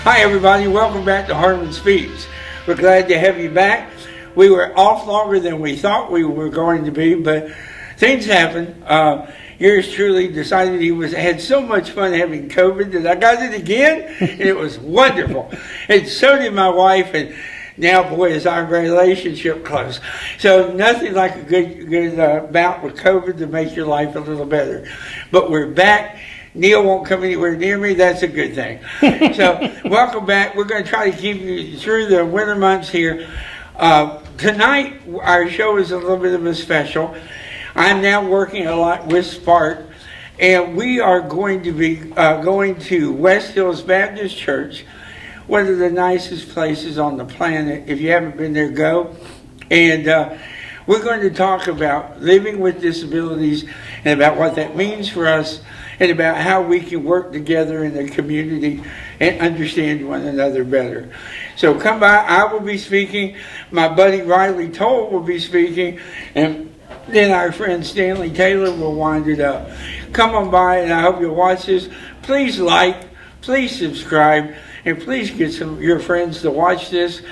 Hi everybody, welcome back to Harmon Speaks. We're glad to have you back. We were off longer than we thought we were going to be, but things happen. Yours truly decided he had so much fun having COVID that I got it again, and it was wonderful. And so did my wife, and now, boy, is our relationship close. So nothing like a good bout with COVID to make your life a little better. But we're back. Neil won't come anywhere near me. That's a good thing. So welcome back. We're going to try to keep you through the winter months here. Tonight, our show is a little bit of a special. I'm now working a lot with Spark, and we are going to be going to West Hills Baptist Church, one of the nicest places on the planet. If you haven't been there, go. And we're going to talk about living with disabilities and about what that means for us and about how we can work together in the community and understand one another better. So come by. I will be speaking. My buddy Riley Toll will be speaking. And then our friend Stanley Taylor will wind it up. Come on by, and I hope you'll watch this. Please like, please subscribe, and please get some of your friends to watch this.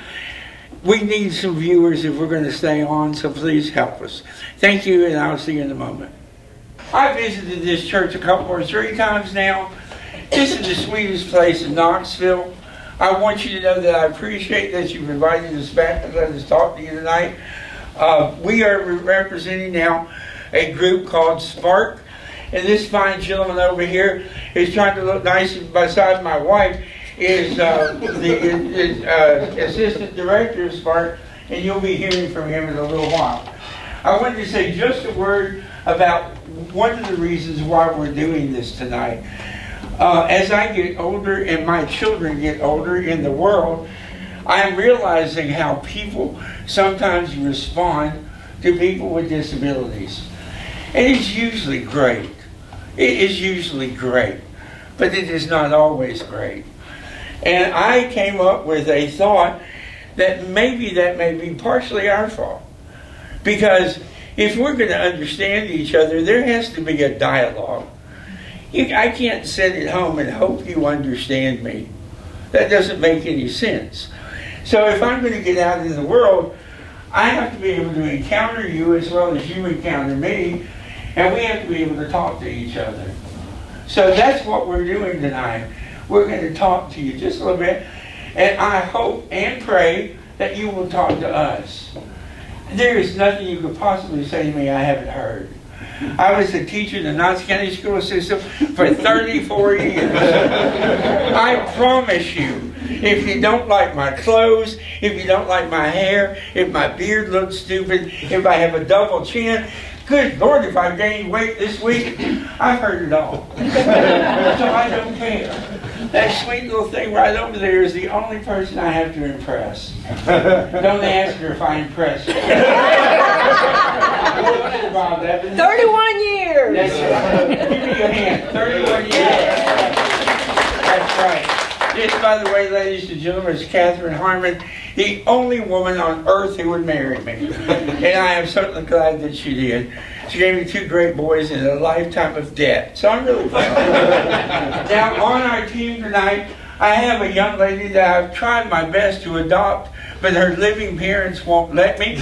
We need some viewers if we're going to stay on, so please help us. Thank you, and I'll see you in a moment. I visited this church a couple or three times now. This is the sweetest place in Knoxville. I want you to know that I appreciate that you've invited us back to let us talk to you tonight. We are representing now a group called Spark, and this fine gentleman over here is trying to look nice beside my wife is the assistant director of Spark, and you'll be hearing from him in a little while. I wanted to say just a word about one of the reasons why we're doing this tonight. As I get older and my children get older in the world, I'm realizing how people sometimes respond to people with disabilities. And it's usually great. It is usually great, but it is not always great. And I came up with a thought that may be partially our fault. Because if we're going to understand each other, there has to be a dialogue. I can't sit at home and hope you understand me. That doesn't make any sense. So if I'm going to get out in the world, I have to be able to encounter you as well as you encounter me, and we have to be able to talk to each other. So that's what we're doing tonight. We're going to talk to you just a little bit, and I hope and pray that you will talk to us. There is nothing you could possibly say to me I haven't heard. I was a teacher in the Knox County school system for 34 years. I promise you, if you don't like my clothes, if you don't like my hair, if my beard looks stupid, if I have a double chin, good Lord, if I gained weight this week, I've heard it all. So I don't care. That sweet little thing right over there is the only person I have to impress. Don't ask her if I impress her. 31 years! That's right. Give me your hand. 31 years. That's right. This, by the way, ladies and gentlemen, is Catherine Harmon, the only woman on earth who would marry me. And I am certainly glad that she did. She gave me 2 great boys and a lifetime of debt. So I'm really proud. Now, on our team tonight, I have a young lady that I've tried my best to adopt, but her living parents won't let me.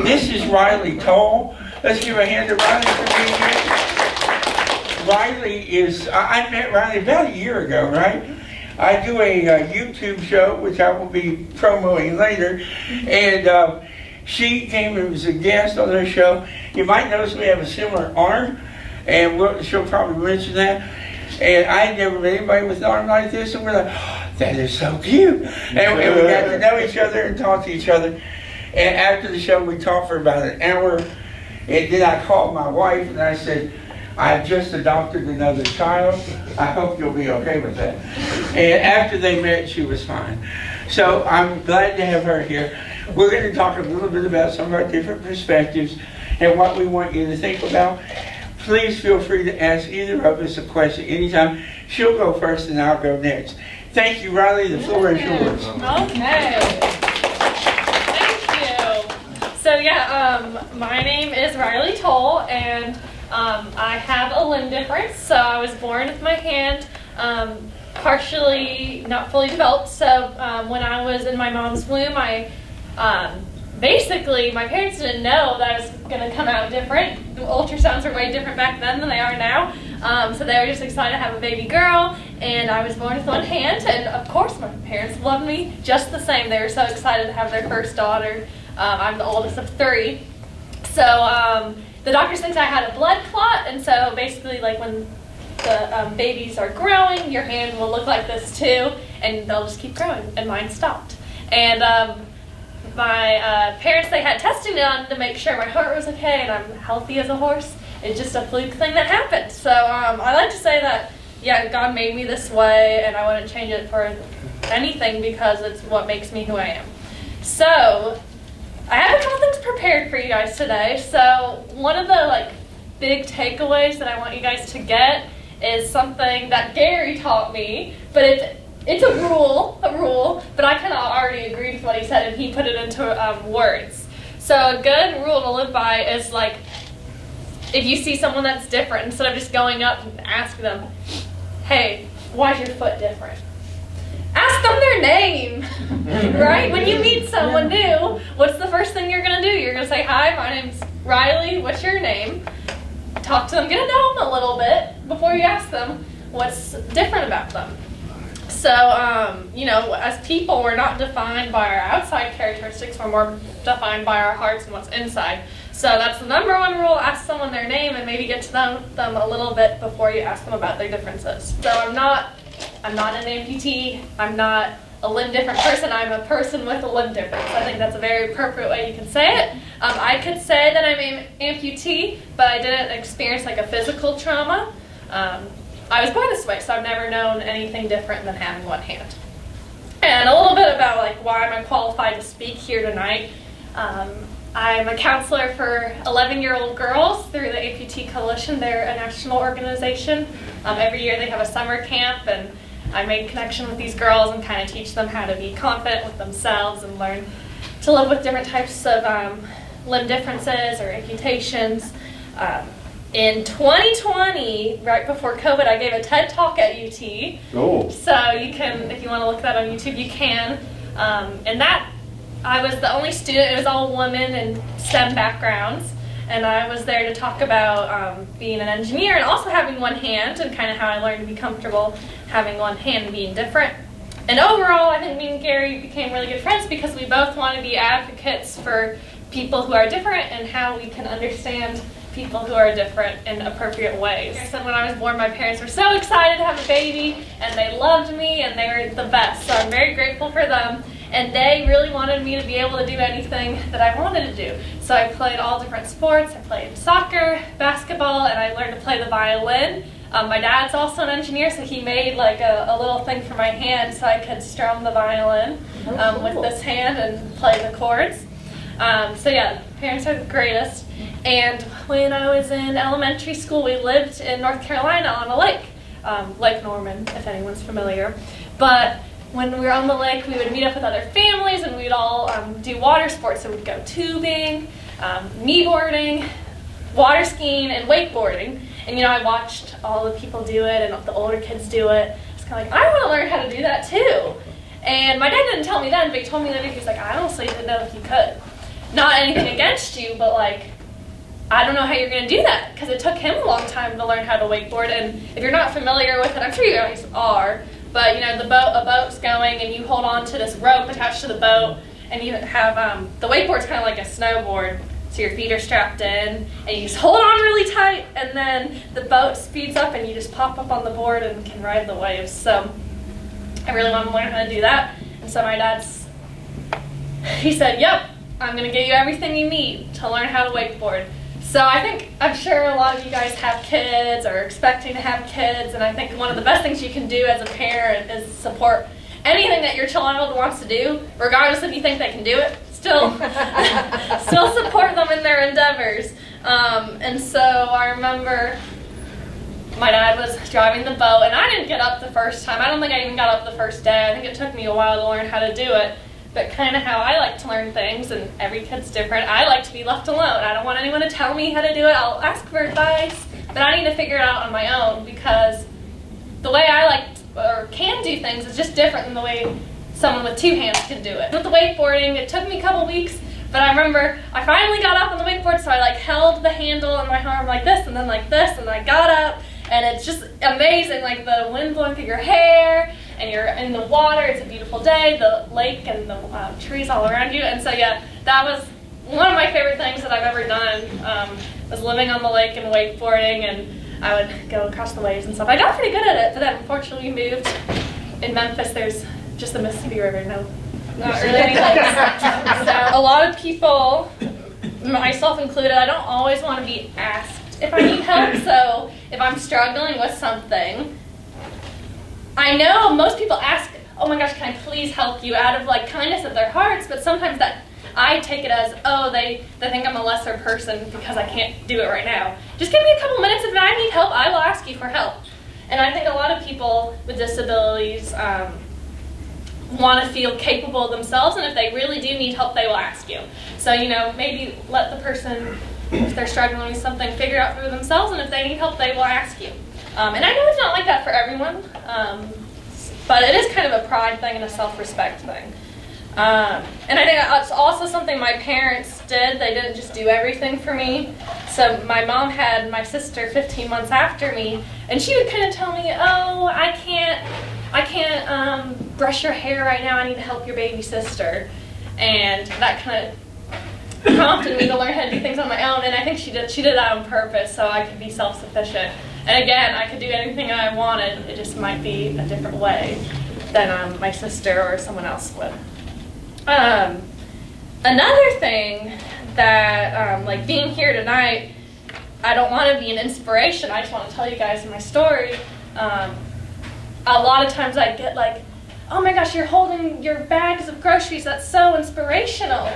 This is Riley Toll. Let's give a hand to Riley for being here. Riley is, I met Riley about a year ago, right? I do a YouTube show, which I will be promoting later, and she came and was a guest on her show. You might notice we have a similar arm, and she'll probably mention that. And I had never met anybody with an arm like this, and we're like, oh, that is so cute. And we got to know each other and talk to each other. And after the show, we talked for about an hour, and then I called my wife, and I said, I've just adopted another child. I hope you'll be okay with that. And after they met, she was fine. So I'm glad to have her here. We're going to talk a little bit about some of our different perspectives and what we want you to think about. Please feel free to ask either of us a question anytime. She'll go first and I'll go next. Thank you, Riley. The floor is yours. Okay. Thank you. So my name is Riley Toll, and I have a limb difference. So I was born with my hand partially not fully developed. So when I was in my mom's womb, I basically, my parents didn't know that I was going to come out different. The ultrasounds were way different back then than they are now. So they were just excited to have a baby girl, and I was born with one hand, and of course my parents loved me just the same. They were so excited to have their first daughter. I'm the oldest of 3. So the doctors think I had a blood clot, and so basically like when the babies are growing, your hand will look like this too, and they'll just keep growing, and mine stopped. And my parents, they had testing done to make sure my heart was okay and I'm healthy as a horse. It's just a fluke thing that happened. So I like to say that, yeah, God made me this way and I wouldn't change it for anything because it's what makes me who I am. So I have a couple things prepared for you guys today. So one of the big takeaways that I want you guys to get is something that Gary taught me, but it's a rule, but I kind of already agreed with what he said, and he put it into words. So a good rule to live by is if you see someone that's different, instead of just going up and asking them, hey, why is your foot different? Ask them their name, right? When you meet someone new, what's the first thing you're going to do? You're going to say, hi, my name's Riley, what's your name? Talk to them, get to know them a little bit before you ask them what's different about them. So, as people, we're not defined by our outside characteristics, we're more defined by our hearts and what's inside. So that's the number one rule, ask someone their name and maybe get to know them a little bit before you ask them about their differences. So I'm not an amputee, I'm not a limb different person, I'm a person with a limb difference. I think that's a very appropriate way you can say it. I could say that I'm an amputee, but I didn't experience a physical trauma. I was born this way, so I've never known anything different than having one hand. And a little bit about why am I qualified to speak here tonight. I'm a counselor for 11-year-old girls through the Amputee Coalition. They're a national organization. Every year they have a summer camp, and I make connection with these girls and kind of teach them how to be confident with themselves and learn to live with different types of limb differences or amputations. In 2020, right before COVID, I gave a TED Talk at UT. Oh. So you can, if you want to look that on YouTube, you can. And that, I was the only student, it was all women and STEM backgrounds. And I was there to talk about being an engineer and also having one hand and kind of how I learned to be comfortable having one hand and being different. And overall, I think me and Gary became really good friends because we both want to be advocates for people who are different and how we can understand people who are different in appropriate ways. I said when I was born, my parents were so excited to have a baby, and they loved me, and they were the best. So I'm very grateful for them, and they really wanted me to be able to do anything that I wanted to do. So I played all different sports. I played soccer, basketball, and I learned to play the violin. My dad's also an engineer, so he made a little thing for my hand so I could strum the violin with this hand and play the chords. So yeah, parents are the greatest. And when I was in elementary school, we lived in North Carolina on a lake, Lake Norman, if anyone's familiar. But when we were on the lake, we would meet up with other families and we'd all do water sports. So we'd go tubing, kneeboarding, water skiing, and wakeboarding. And I watched all the people do it and the older kids do it. It's kind of I want to learn how to do that too. And my dad didn't tell me then, but he told me later, he's I honestly didn't know if you could. Not anything against you, but I don't know how you're going to do that, because it took him a long time to learn how to wakeboard. And if you're not familiar with it, I'm sure you guys are, but a boat's going and you hold on to this rope attached to the boat, and you have the wakeboard's kind of like a snowboard, so your feet are strapped in and you just hold on really tight, and then the boat speeds up and you just pop up on the board and can ride the waves. So I really want to learn how to do that. And so my he said, yep, I'm going to give you everything you need to learn how to wakeboard. So I'm sure a lot of you guys have kids or are expecting to have kids, and I think one of the best things you can do as a parent is support anything that your child wants to do, regardless if you think they can do it. Still support them in their endeavors. And so I remember my dad was driving the boat, and I didn't get up the first time. I don't think I even got up the first day. I think it took me a while to learn how to do it. But kind of how I like to learn things, and every kid's different, I like to be left alone. I don't want anyone to tell me how to do it. I'll ask for advice, but I need to figure it out on my own, because the way I like or can do things is just different than the way someone with 2 hands can do it. With the wakeboarding, it took me a couple weeks, but I remember I finally got up on the wakeboard, so I like held the handle in my arm like this and then like this, and I got up, and it's just amazing, like the wind blowing through your hair, and you're in the water. It's a beautiful day, the lake and the trees all around you, and so yeah, that was one of my favorite things that I've ever done, was living on the lake and wakeboarding, and I would go across the waves and stuff. I got pretty good at it, but then unfortunately we moved. In Memphis, there's just the Mississippi River, not really any lakes. So a lot of people, myself included, I don't always want to be asked if I need help, so if I'm struggling with something, I know most people ask, oh my gosh, can I please help you, out of like kindness of their hearts, but sometimes that I take it as, oh, they think I'm a lesser person because I can't do it right now. Just give me a couple minutes. If I need help, I will ask you for help. And I think a lot of people with disabilities want to feel capable themselves, and if they really do need help, they will ask you. So, you know, maybe let the person, if they're struggling with something, figure it out for themselves, and if they need help, they will ask you. And I know it's not like that for everyone, but it is kind of a pride thing and a self-respect thing. And I think it's also something my parents did. They didn't just do everything for me. So my mom had my sister 15 months after me, and she would kind of tell me, oh, I can't brush your hair right now. I need to help your baby sister. And that kind of prompted me to learn how to do things on my own, and I think she did that on purpose so I could be self-sufficient. And again, I could do anything I wanted. It just might be a different way than my sister or someone else would. Another thing that, like being here tonight, I don't want to be an inspiration. I just want to tell you guys my story. A lot of times I get like, oh my gosh, you're holding your bags of groceries. That's so inspirational.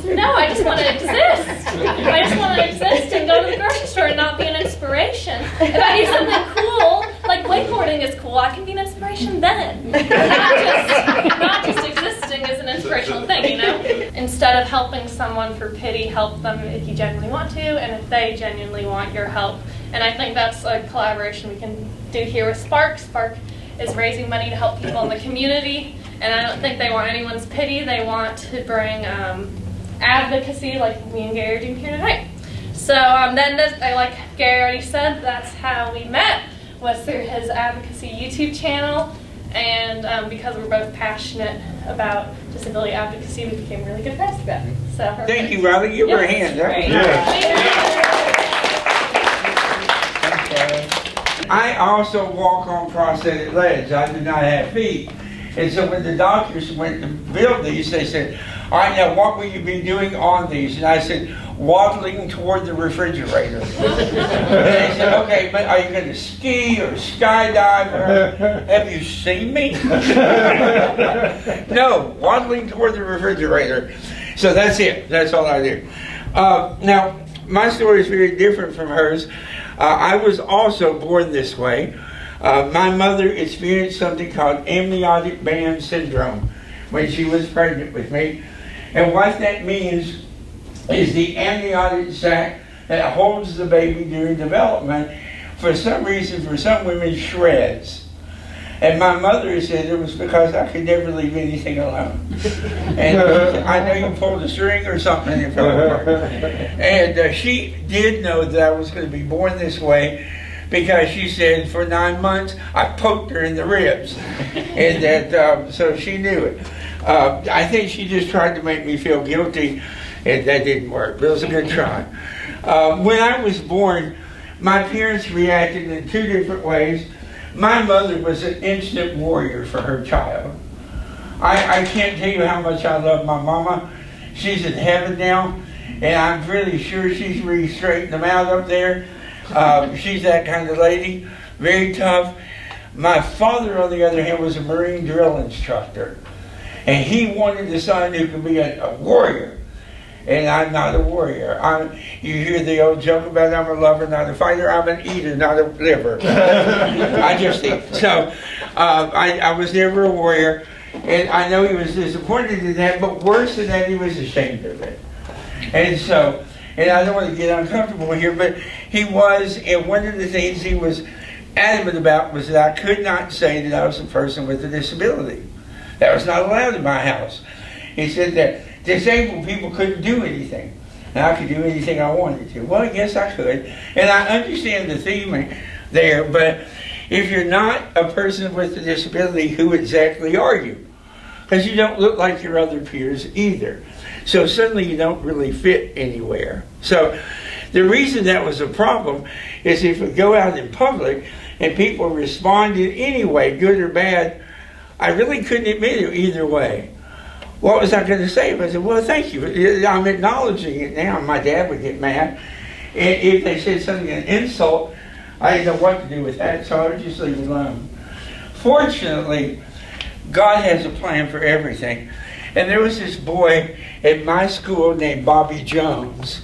No, I just want to exist. I just want to exist and go to the grocery store and not be an inspiration. If I do something cool, like wakeboarding is cool, I can be an inspiration then. Not just existing as an inspirational thing, you know? Instead of helping someone for pity, help them if you genuinely want to, and if they genuinely want your help. And I think that's a collaboration we can do here with Spark. Spark is raising money to help people in the community, and I don't think they want anyone's pity. They want to bring advocacy like me and Gary are doing here tonight. So then, like Gary already said, that's how we met, was through his advocacy YouTube channel, and because we're both passionate about disability advocacy, we became really good friends together. So thank you, Riley. Give her a hand. I also walk on prosthetic legs. I do not have feet. And so when the doctors went to build these, they said, all right, now what will you be doing on these? And I said, waddling toward the refrigerator. And they said, okay, but are you going to ski or skydive? Or have you seen me? No, waddling toward the refrigerator. So that's it. That's all I do. Now, my story is very different from hers. I was also born this way. My mother experienced something called amniotic band syndrome when she was pregnant with me. And what that means is the amniotic sac that holds the baby during development, for some reason, for some women, shreds. And my mother said it was because I could never leave anything alone. And I know you pulled a string or something and it fell apart. And she did know that I was going to be born this way, because she said for 9 months I poked her in the ribs, and that so she knew it. I think she just tried to make me feel guilty, and that didn't work, but it was a good try. When I was born, my parents reacted in 2 different ways. My mother was an instant warrior for her child. I can't tell you how much I love my mama. She's in heaven now, and I'm really sure she's really straightened them out up there. She's that kind of lady, very tough. My father, on the other hand, was a Marine drill instructor, and he wanted a son who could be a warrior. And I'm not a warrior. You hear the old joke about I'm a lover, not a fighter. I'm an eater, not a liver. I just eat. So I was never a warrior, and I know he was disappointed in that, but worse than that, he was ashamed of it. And so, and I don't want to get uncomfortable here, but he was, and one of the things he was adamant about was that I could not say that I was a person with a disability. That was not allowed in my house. He said that disabled people couldn't do anything, and I could do anything I wanted to. Well, yes, I could, and I understand the theme there, but if you're not a person with a disability, who exactly are you? Because you don't look like your other peers either. So suddenly you don't really fit anywhere. So the reason that was a problem is if we go out in public and people respond in any way, good or bad, I really couldn't admit it either way. What was I going to say? I said, well, thank you. I'm acknowledging it now. My dad would get mad. And if they said something, an insult, I didn't know what to do with that, so I would just leave it alone. Fortunately, God has a plan for everything. And there was this boy at my school named Bobby Jones.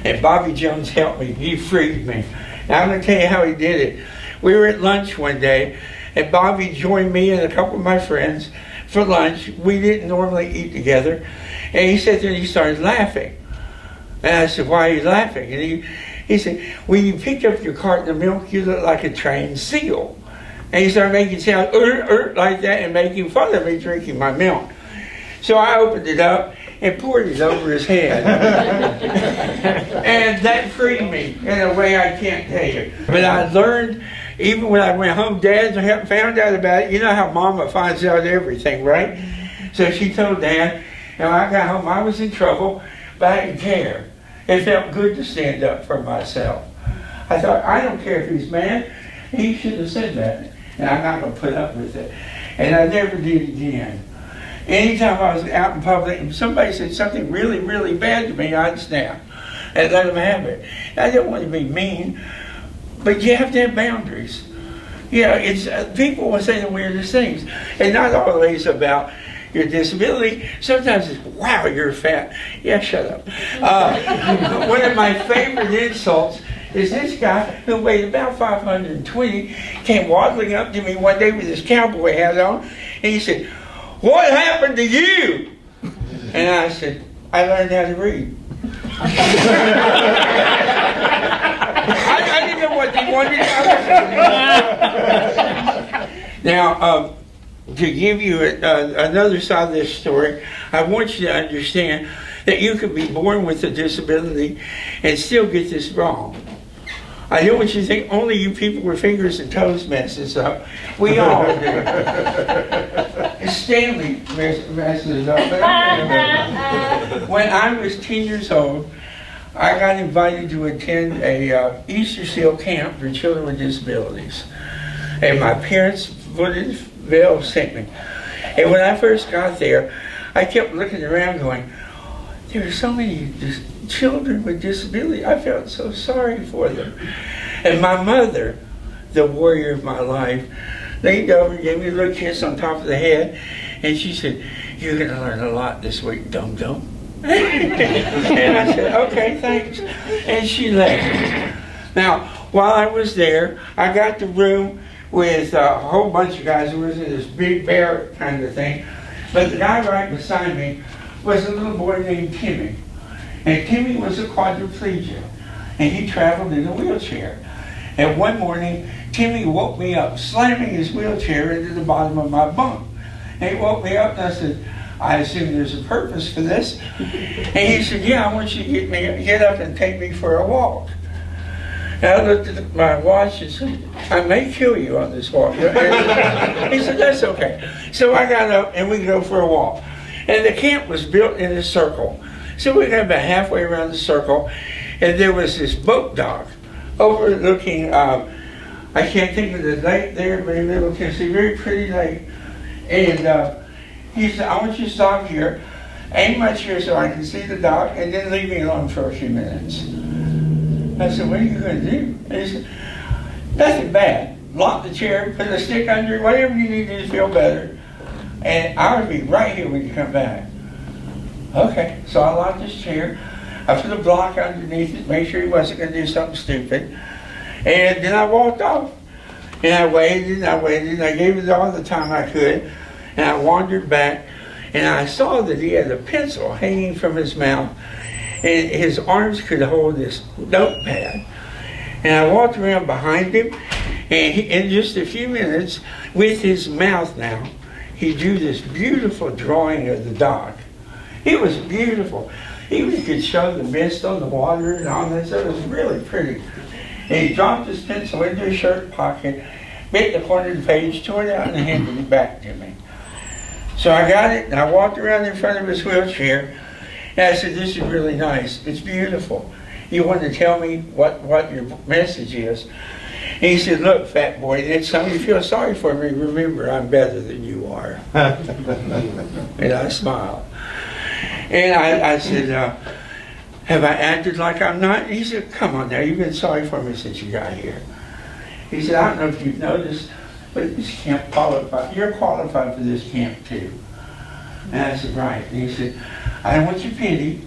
And Bobby Jones helped me. He freed me. Now I'm going to tell you how he did it. We were at lunch one day, and Bobby joined me and a couple of my friends for lunch. We didn't normally eat together. And he sat there and he started laughing. And I said, why are you laughing? And he said, when you picked up your carton of milk, you look like a trained seal. And he started making sounds like that and making fun of me drinking my milk. So I opened it up and poured it over his head. And that freed me in a way I can't tell you. But I learned, even when I went home, Dad found out about it. You know how Mama finds out everything, right? So she told Dad, and when I got home, I was in trouble, but I didn't care. It felt good to stand up for myself. I thought, I don't care if he's mad. He should have said that. And I'm not going to put up with it. And I never did again. Anytime I was out in public and somebody said something really, really bad to me, I'd snap and let them have it. I didn't want to be mean, but you have to have boundaries. You know, it's people will say the weirdest things. And not always about your disability. Sometimes it's, wow, you're fat. Yeah, shut up. One of my favorite insults is this guy who weighed about 520 came waddling up to me one day with his cowboy hat on, and he said, what happened to you? And I said, I learned how to read. I didn't know what they wanted. Now, to give you another side of this story, I want you to understand that you could be born with a disability and still get this wrong. I don't want you to think only you people with fingers and toes mess this up. We all do. Stanley messes up. But when I was 10 years old, I got invited to attend a Easter seal camp for children with disabilities. And my parents Woodville sent me. And when I first got there, I kept looking around going, there are so many children with disability. I felt so sorry for them. And my mother, the warrior of my life, leaned over and gave me a little kiss on top of the head, and she said, you're going to learn a lot this week, dum-dum. And I said, okay, thanks. And she left. Now, while I was there, I got the room with a whole bunch of guys. It was in this big barrack kind of thing. But the guy right beside me was a little boy named Timmy. And Timmy was a quadriplegic, and he traveled in a wheelchair. And one morning, Timmy woke me up, slamming his wheelchair into the bottom of my bunk. And he woke me up, and I said, I assume there's a purpose for this. And he said, yeah, I want you to get up and take me for a walk. And I looked at my watch and said, I may kill you on this walk. He said, that's okay. So I got up, and we go for a walk. And the camp was built in a circle. So we got about halfway around the circle, and there was this boat dock overlooking, I can't think of the lake there, but in Middle Tennessee, very pretty lake. And he said, I want you to stop here, aim my chair so I can see the dock, and then leave me alone for a few minutes. I said, what are you going to do? And he said, nothing bad. Lock the chair, put a stick under it, whatever you need to feel better. And I'll be right here when you come back. Okay, so I locked this chair. I put a block underneath it, made sure he wasn't going to do something stupid. And then I walked off. And I waited, and I gave it all the time I could. And I wandered back, and I saw that he had a pencil hanging from his mouth. And his arms could hold this notepad. And I walked around behind him, And in just a few minutes, with his mouth now, he drew this beautiful drawing of the dock. It was beautiful. He could show the mist on the water and all this. It was really pretty. And he dropped his pencil into his shirt pocket, bit the corner of the page, tore it out, and handed it back to me. So I got it, and I walked around in front of his wheelchair, and I said, "This is really nice. It's beautiful. You want to tell me what your message is?" And he said, "Look, fat boy, next time you feel sorry for me, remember I'm better than you are." And I smiled. And I said, "Have I acted like I'm not?" And he said, "Come on now, you've been sorry for me since you got here." He said, "I don't know if you've noticed, but this camp qualified. You're qualified for this camp too." And I said, "Right." And he said, "I don't want your pity.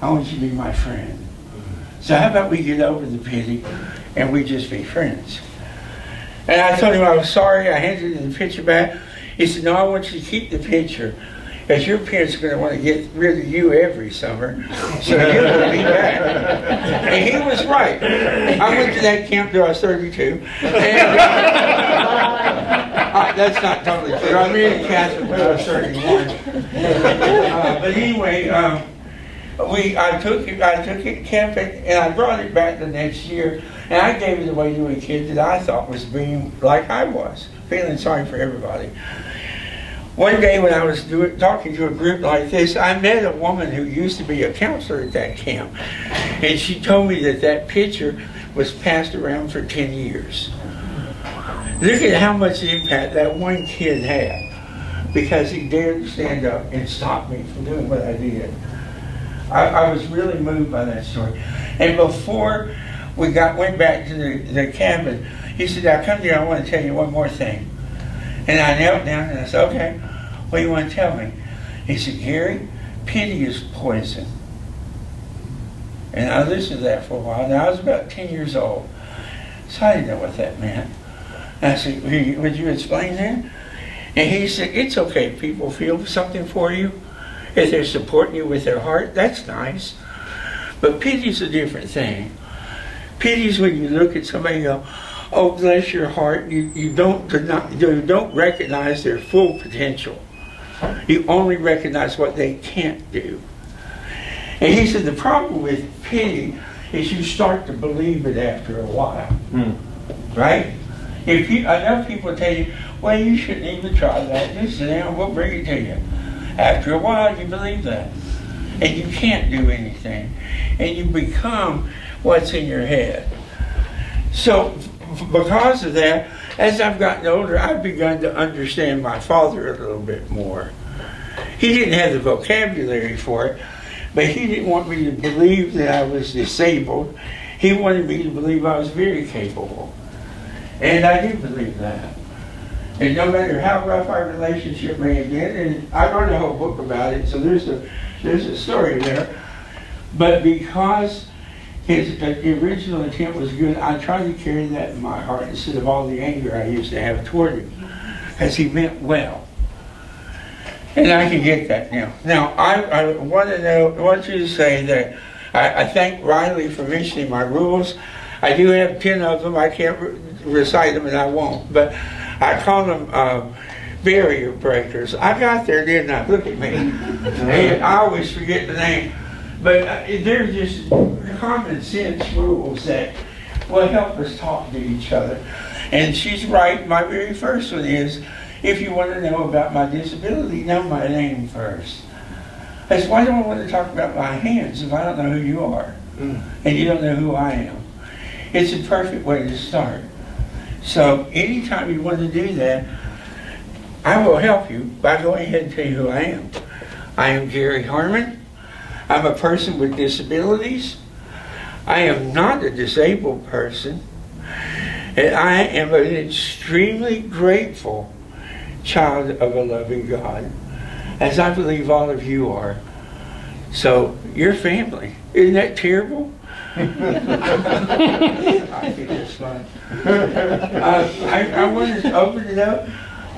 I want you to be my friend. So how about we get over the pity and we just be friends?" And I told him I was sorry. I handed him the picture back. He said, "No, I want you to keep the picture, because your parents are going to want to get rid of you every summer, so you're going to be back." And he was right. I went to that camp till I was 32. And, that's not totally true. I married a Catholic when I was 31. But anyway, I took it camping, and I brought it back the next year, and I gave it away to a kid that I thought was being like I was, feeling sorry for everybody. One day when I was talking to a group like this, I met a woman who used to be a counselor at that camp, and she told me that picture was passed around for 10 years. Look at how much impact that one kid had, because he dared to stand up and stop me from doing what I did. I was really moved by that story. And before we went back to the cabin, he said, "Now come here, I want to tell you one more thing." And I knelt down and I said, "Okay, what do you want to tell me?" He said, "Gary, pity is poison." And I listened to that for a while. Now I was about 10 years old, so I didn't know what that meant. And I said, "Would you explain that?" And he said, "It's okay if people feel something for you. If they're supporting you with their heart, that's nice. But pity's a different thing. Pity's when you look at somebody and go, 'Oh, bless your heart,' you don't recognize their full potential. You only recognize what they can't do." And he said the problem with pity is you start to believe it after a while. Right? If enough people tell you, "Well, you shouldn't even try that. Just sit down, we'll bring it to you." After a while, you believe that. And you can't do anything. And you become what's in your head. So, because of that, as I've gotten older, I've begun to understand my father a little bit more. He didn't have the vocabulary for it, but he didn't want me to believe that I was disabled. He wanted me to believe I was very capable. And I do believe that. And no matter how rough our relationship may have been, and I wrote a whole book about it, so there's a story there. But because his original intent was good, I tried to carry that in my heart instead of all the anger I used to have toward him, as he meant well. And I can get that now. Now, I want you to say that I thank Riley for mentioning my rules. I do have 10 of them. I can't recite them, and I won't. But I call them barrier breakers. I got there, didn't I? Look at me. And I always forget the name. But they're just common sense rules that will help us talk to each other. And she's right. My very first one is, if you want to know about my disability, know my name first. I said, why do I want to talk about my hands if I don't know who you are? And you don't know who I am? It's a perfect way to start. So anytime you want to do that, I will help you by going ahead and tell you who I am. I am Gary Harmon. I'm a person with disabilities. I am not a disabled person. And I am an extremely grateful child of a loving God, as I believe all of you are. So, your family. Isn't that terrible? I think it's fun. I want to open it up.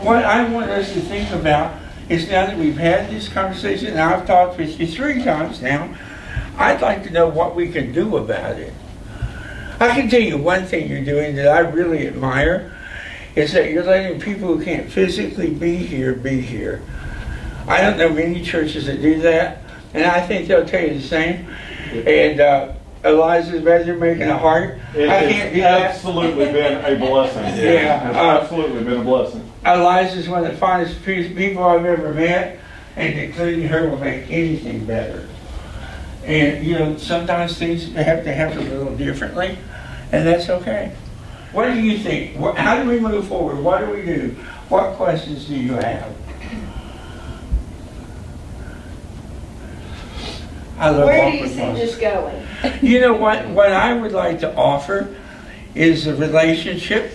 What I want us to think about is, now that we've had this conversation, and I've talked with you 3 times now, I'd like to know what we can do about it. I can tell you one thing you're doing that I really admire is that you're letting people who can't physically be here. I don't know many churches that do that, and I think they'll tell you the same. And Eliza's better making a heart. I can't do that. It's absolutely been a blessing. Yeah. It's absolutely been a blessing. Eliza's one of the finest people I've ever met, and including her will make anything better. And you know, sometimes things have to happen a little differently, and that's okay. What do you think? How do we move forward? What do we do? What questions do you have? I love Where do you awkward see pauses. this going? You know what I would like to offer is a relationship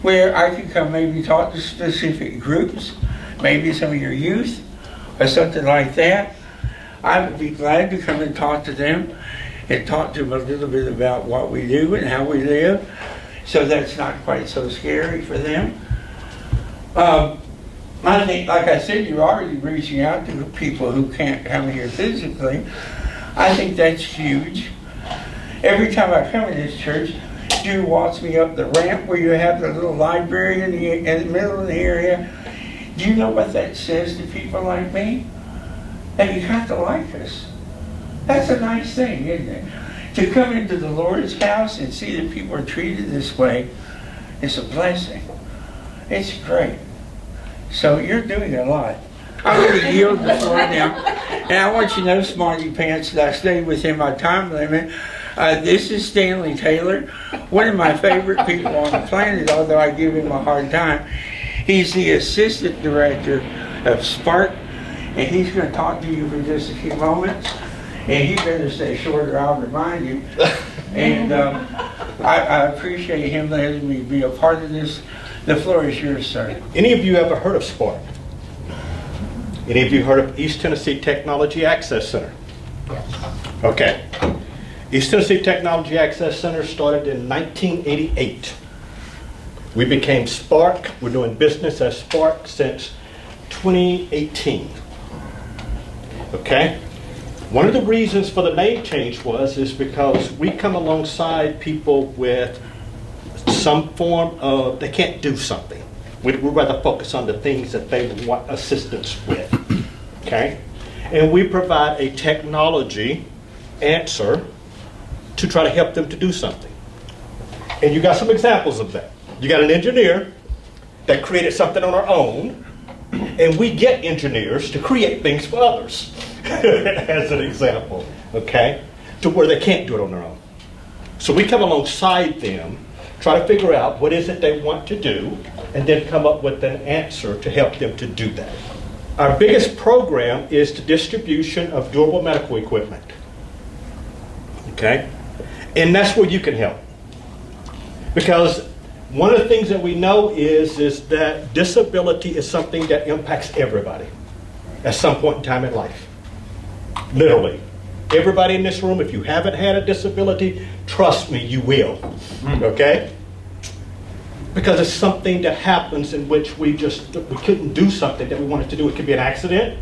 where I could come maybe talk to specific groups, maybe some of your youth or something like that. I would be glad to come and talk to them and talk to them a little bit about what we do and how we live, so that's not quite so scary for them. I think, like I said, you're already reaching out to people who can't come here physically. I think that's huge. Every time I come in this church, Drew walks me up the ramp where you have the little library in the middle of the area. Do you know what that says to people like me? That you have to like us. That's a nice thing, isn't it? To come into the Lord's house and see that people are treated this way is a blessing. It's great. So you're doing a lot. I'm going to yield the floor now. And I want you to know, Smarty Pants, that I stayed within my time limit. This is Stanley Taylor, one of my favorite people on the planet, although I give him a hard time. He's the assistant director of Spark, and he's going to talk to you for just a few moments. And he better stay short or I'll remind you. And I appreciate him letting me be a part of this. The floor is yours, sir. Any of you ever heard of Spark? Any of you heard of East Tennessee Technology Access Center? Okay. East Tennessee Technology Access Center started in 1988. We became Spark. We're doing business as Spark since 2018. Okay? One of the reasons for the name change is because we come alongside people with some form of, they can't do something. We'd rather focus on the things that they want assistance with. Okay? And we provide a technology answer to try to help them to do something. And you got some examples of that. You got an engineer that created something on our own, and we get engineers to create things for others, as an example, okay? To where they can't do it on their own. So we come alongside them, try to figure out what is it they want to do, and then come up with an answer to help them to do that. Our biggest program is the distribution of durable medical equipment. Okay? And that's where you can help. Because one of the things that we know is that disability is something that impacts everybody at some point in time in life. Literally. Everybody in this room, if you haven't had a disability, trust me, you will. Okay? Because it's something that happens in which we couldn't do something that we wanted to do. It could be an accident.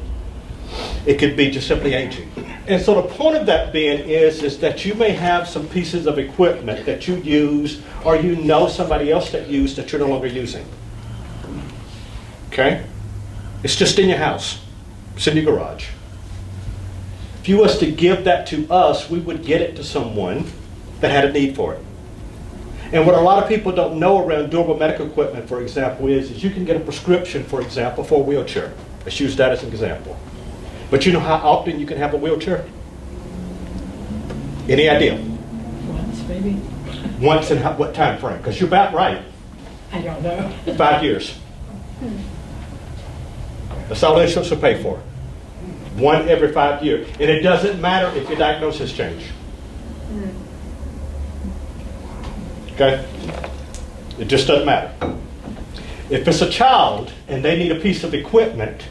It could be just simply aging. And so the point of that being is that you may have some pieces of equipment that you use, or you know somebody else that used that you're no longer using. Okay? It's just in your house. It's in your garage. If you was to give that to us, we would get it to someone that had a need for it. And what a lot of people don't know around durable medical equipment, for example, is you can get a prescription, for example, for a wheelchair. Let's use that as an example. But you know how often you can have a wheelchair? Any idea? Once, maybe. Once in what time frame? Because you're about right. I don't know. 5 years. That's all insurance will pay for. One every 5 years. And it doesn't matter if your diagnosis change. Okay? It just doesn't matter. If it's a child and they need a piece of equipment,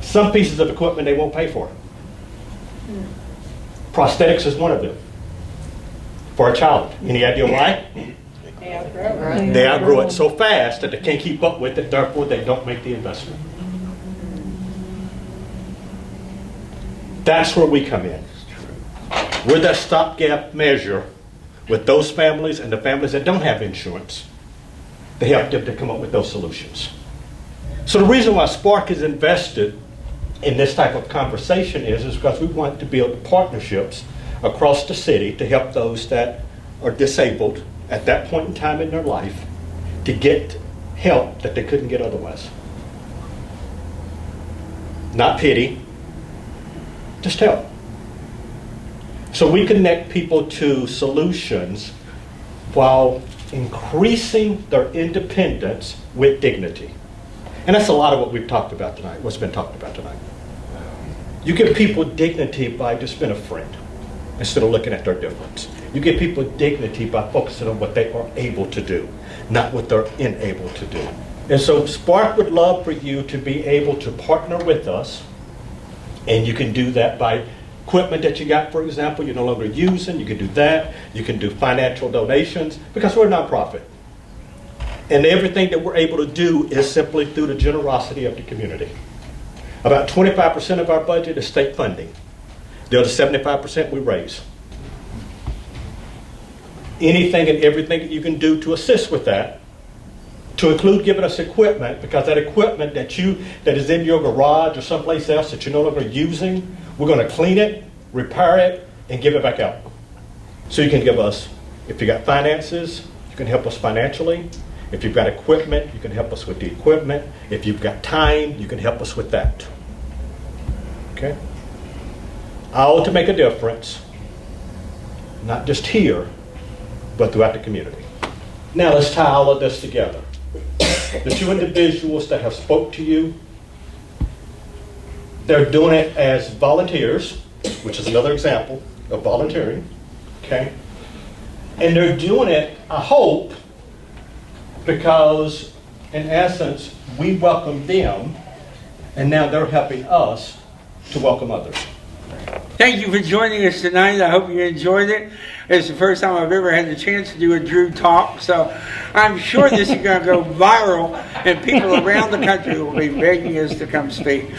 some pieces of equipment they won't pay for. Prosthetics is one of them. For a child. Any idea why? They outgrow it so fast that they can't keep up with it, therefore they don't make the investment. That's where we come in. We're that stopgap measure with those families and the families that don't have insurance to help them to come up with those solutions. So the reason why Spark is invested in this type of conversation is because we want to build partnerships across the city to help those that are disabled at that point in time in their life to get help that they couldn't get otherwise. Not pity, just help. So we connect people to solutions while increasing their independence with dignity. And that's a lot of what we've talked about tonight, what's been talked about tonight. You give people dignity by just being a friend instead of looking at their difference. You give people dignity by focusing on what they are able to do, not what they're unable to do. And so Spark would love for you to be able to partner with us, and you can do that by equipment that you got, for example, you're no longer using. You can do that. You can do financial donations because we're a nonprofit. And everything that we're able to do is simply through the generosity of the community. About 25% of our budget is state funding. The other 75% we raise. Anything and everything that you can do to assist with that, to include giving us equipment, because that equipment that is in your garage or someplace else that you're no longer using, we're going to clean it, repair it, and give it back out. So you can give us, if you got finances, you can help us financially. If you've got equipment, you can help us with the equipment. If you've got time, you can help us with that. Okay? All to make a difference, not just here, but throughout the community. Now let's tie all of this together. The two individuals that have spoke to you, they're doing it as volunteers, which is another example of volunteering, okay? And they're doing it, I hope, because in essence, we welcome them, and now they're helping us to welcome others. Thank you for joining us tonight. I hope you enjoyed it. It's the first time I've ever had the chance to do a Drew Talk, so I'm sure this is going to go viral, and people around the country will be begging us to come speak.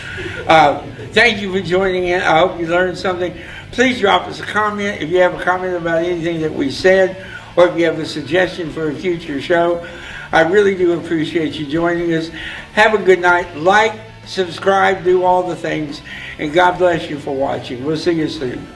Thank you for joining in. I hope you learned something. Please drop us a comment if you have a comment about anything that we said, or if you have a suggestion for a future show. I really do appreciate you joining us. Have a good night. Like, subscribe, do all the things, and God bless you for watching. We'll see you soon.